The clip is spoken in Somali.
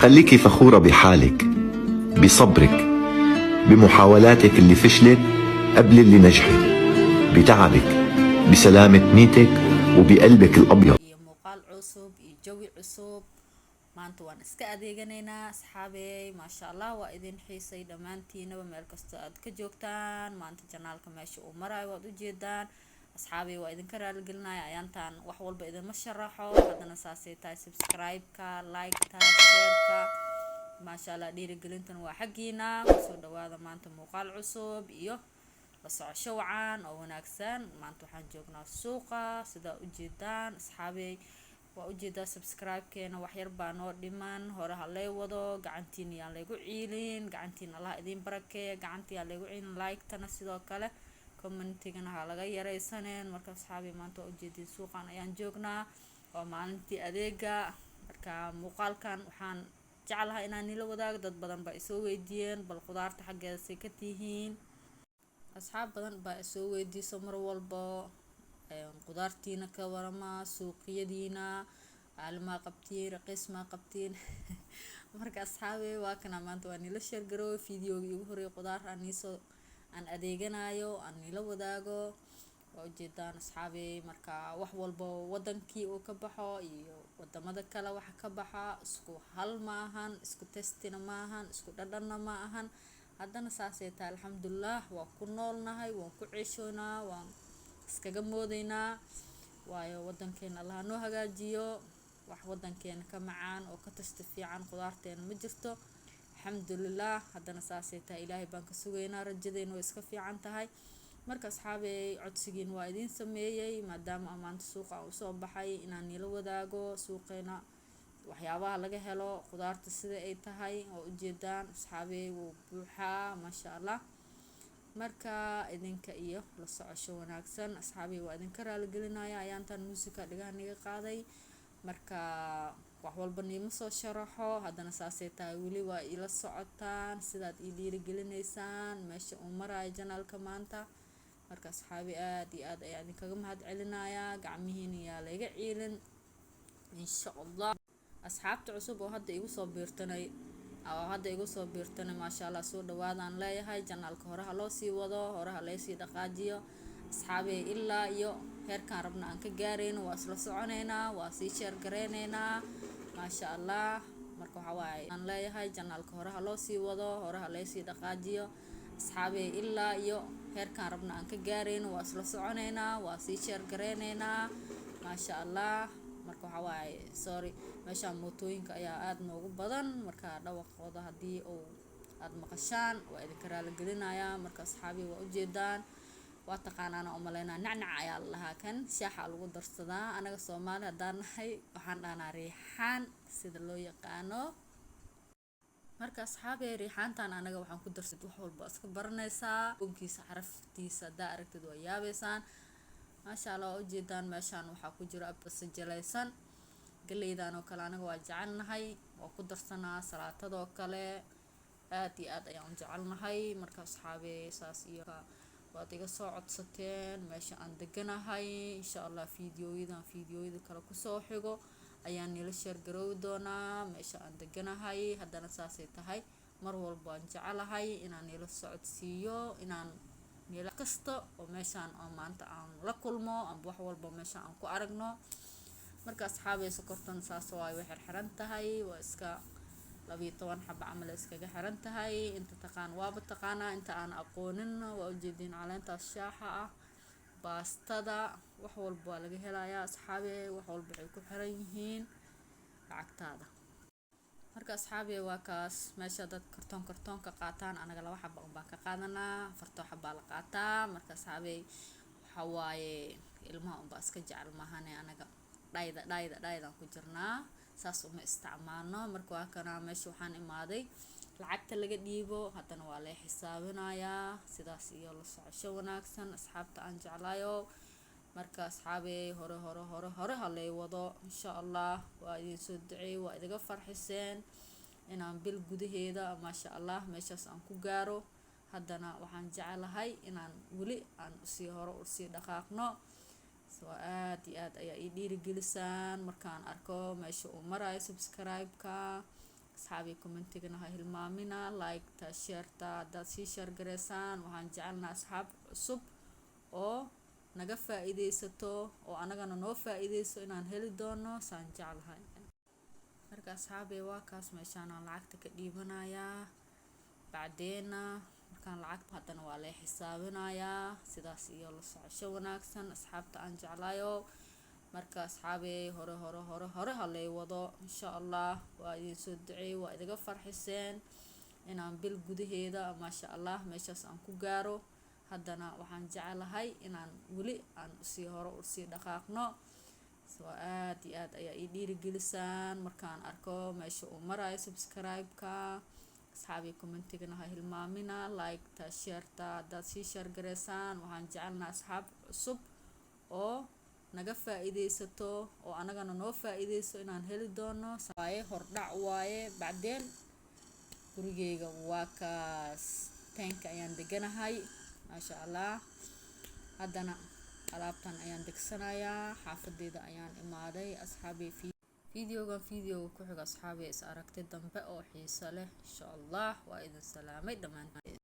خليكي فخورة بحالك، بصبرك، بمحاولاتك اللي فشلت قبل اللي نجحت، بتعبك، بسلامة نيتك وبقلبك الأبيض. muuqaal cusub iyo jawi cusub. maanta waan iska adeeganaynaa asxaabey, maasha allah. waa idin xiisay dhammaantiinaba meel kasta aad ka joogtaan. maanta janaalka meesha uu marayo waad ujeedaan asxaabey. waa idinka raaligelinaya ayaantaan wax walba idinma sharaxo, haddana saasay tahay. subscribe-ka, like-ta, share-ka, maasha allah. dhiirigelintan waa xaggiina. kusoo dhawaada maanta muuqaal cusub iyo la socosho wacan oo wanaagsan. maanta waxaan joognaa suuqa sida ujeedaan asxaabey. waa ujeedaa subscribe-keena waxyar baa noo dhiman. hore ha lee wado, gacantiin yaan laygu ciilin, gacantiin allah idin barakeeya, gacantii yaa laygu ciilin. like-tana sidoo kale, commentigana ha laga yaraysaneen. marka asxaabey maanta waa ujeedin suuqan ayaan joognaa, waa maalintii adeega. marka muuqaalkan waxaan jeclahay inaan nila wadaago. dad badan baa isoo weydiiyeen bal qudaarta xaggeeda say ka tihiin. asxaab badan baa isoo weydiiso mar walbo qudaartiina ka warama, suuqyadiina caalimaa qabtiin, raqiis maa qabtiin. marka asxaabey waa kana maanta waa nila share garow fiidiyoogii ugu horeeyay qudaar aan adeeganayo aan nila wadaago. waa ujeedaan asxaabey. marka wax walbo wadankii uu ka baxo iyo wadamada kale waxa ka baxa isku hal maahan, isku testina maahan, isku dhadhanna ma ahan. haddana saasay tahay alxamdulilah. waan ku noolnahay, waan ku ceeshoonaa, waan iskaga moodaynaa. waayo wadankeena allah noo hagaajiyo. wax wadankeena ka macaan oo ka tasta fiican qudaarteena ma jirto alxamdulilah. haddana saasay tahay ilaahay baan ka sugaynaa, rajadeena way iska fiican tahay. marka asxaabey codsigiin waa idiin sameeyey maadaama maanta suuqa aan usoo baxay inaan nila wadaago suuqeena waxyaabaha laga helo qudaarta sida ay tahay. oo ujeedaan asxaabey wuu buuxaa maasha allah. marka idinka iyo la socosho wanaagsan asxaabey. waa idinka raaligelinaya ayaantaan muusika dhigaha niga qaaday. marka wax walba niima soo sharaxo, haddana saasay tahay weli waa ila socotaan sidaad ii dhiirigelinaysaan meesha uu marayo janaalka maanta. marka asxaabey aad iyo aad ayaan idinkaga mahad celinayaa. gacmihiina yaa layga ciilin insha allah. asxaabta cusub oo hadda igu soo biirtanay maasha allah soo dhawaadaan leeyahay. janaalka hore ha loo sii wado, hore ha laysii dhaqaajiyo asxaabey. ilaa iyo heerkaan rabna aan ka gaarayno waa isla soconaynaa, waa sii sheer gareynaynaa maasha allah. marka waxaa waaye aan leeyahay janaalka hore ha loo sii wado, hore ha laysii dhaqaajiyo asxaabey. ilaa iyo heerkaan rabna aan ka gaarayno waa isla soconaynaa, waa sii sheer gareynaynaa maasha allah. marka waxaa waaye sorry, meeshaan mootooyinka ayaa aada noogu badan. marka dhawaqooda haddii uu aada maqashaan waa idinka raaligelinayaa. marka asxaabey waa ujeedaan, waa taqaanaana umaleynaa nacnac ayaa lahaa kan shaaxa lagu darsadaa. anaga soomaali haddaan nahay waxaan dhahnaa riixaan sida loo yaqaano. marka asxaabey riixaantan anaga waxaan ku darsad wax walba iska baranaysaa. unkiisa caraftiisa haddaa aragtid waa yaabeysaan maasha allah. waa ujeedaan meeshaan waxaa ku jiro abasa jalaysan. galeydan oo kale anaga waa jecelnahay, waa ku darsanaa salaatadoo kale. aad iyo aad ayaan u jecelnahay. marka asxaabey saas iyo waad iga soo codsateen meesha aan deganahay. insha allah fiidiyooyada kale kusoo xigo ayaan nila sheer garoowi doonaa meesha aan deganahay. haddana saasay tahay mar walba aan jecelahay inaan nila socodsiiyo, inaan nila kasta oo meeshaan oo maanta aan la kulmo amba wax walba meesha aan ku aragno. marka asxaabey sokortan saas waay way xirxiran tahay, waa iska 12 xabo camal iskaga xiran tahay. inta taqaan waaba taqaanaa, inta aan aqoonin waa ujeedin caleentaas shaaxa ah, baastada, wax walba waa laga helayaa asxaabey. wax walba waxay ku xiran yihiin lacagtaada. marka asxaabey waa kaas meesha dad kartoonka qaataan anaga 2 xabo baan ka qaadanaa, 4 xabo la qaataa. marka asxaabey waxa waaye ilmaha unbaa iska jecel maahane anaga dhaydaan ku jirnaa, saas uma isticmaalno. marka waa kana meesha waxaan imaaday lacagta laga dhiibo, haddana waa la xisaabinayaa. sidaas iyo la socosho wanaagsan asxaabta aan jeclayo. marka asxaabey hore ha lay wado insha allah. waa idin soo duceey, waa idiga farxiseen inaan bil gudaheeda maasha allah meeshaas aan ku gaaro. haddana waxaan jecelahay inaan weli aan usii dhaqaaqno. aad iyo aad ayaa ii dhiirigelisaan markaan arko meesha uu marayo subscribe-ka. asxaabi commentigana ha hilmaamina like-ta share-ta haddaad sii share gareysaan waxaan jecelnaa asxaab cusub oo naga faa'iideysato oo anagana noo faa'iideyso inaan heli doono saan jeclahay marka asxaabi waa kaas meeshaan aan lacagta ka dhiibanayaa bacdeena markaan lacagta haddana waa la xisaabinayaa sidaas iyo la socosho wanaagsan asxaabta aan jeclayo marka asxaabi hore halay wado insha Allah waa idin soo duceey waa idiga farxiseen inaan bil gudaheeda maasha Allah meeshaas aan ku gaaro haddana waxaan jeclahay inaan weli aan sii dhaqaaqno soo aad iyo aad ayaa ii dhiirigelisaan markaan arko meesha uu marayo subscribe-ka asxaabi commentigana ha hilmaamina like-ta share-ta haddaad sii share gareysaan waxaan jecelnaa asxaab cusub oo naga faa'iideysato oo anagana noo faa'iideyso inaan heli doono waaye hordhac waaye bacdeen gurigeyga waa kaas tanka ayaan deganahay maasha Allah haddana alaabtan ayaan degsanayaa xaafadeeda ayaan imaaday asxaabi videoga ku xiga asxaabi is aragti dambe oo xiiso leh insha Allah waa idin salaamay dhamaan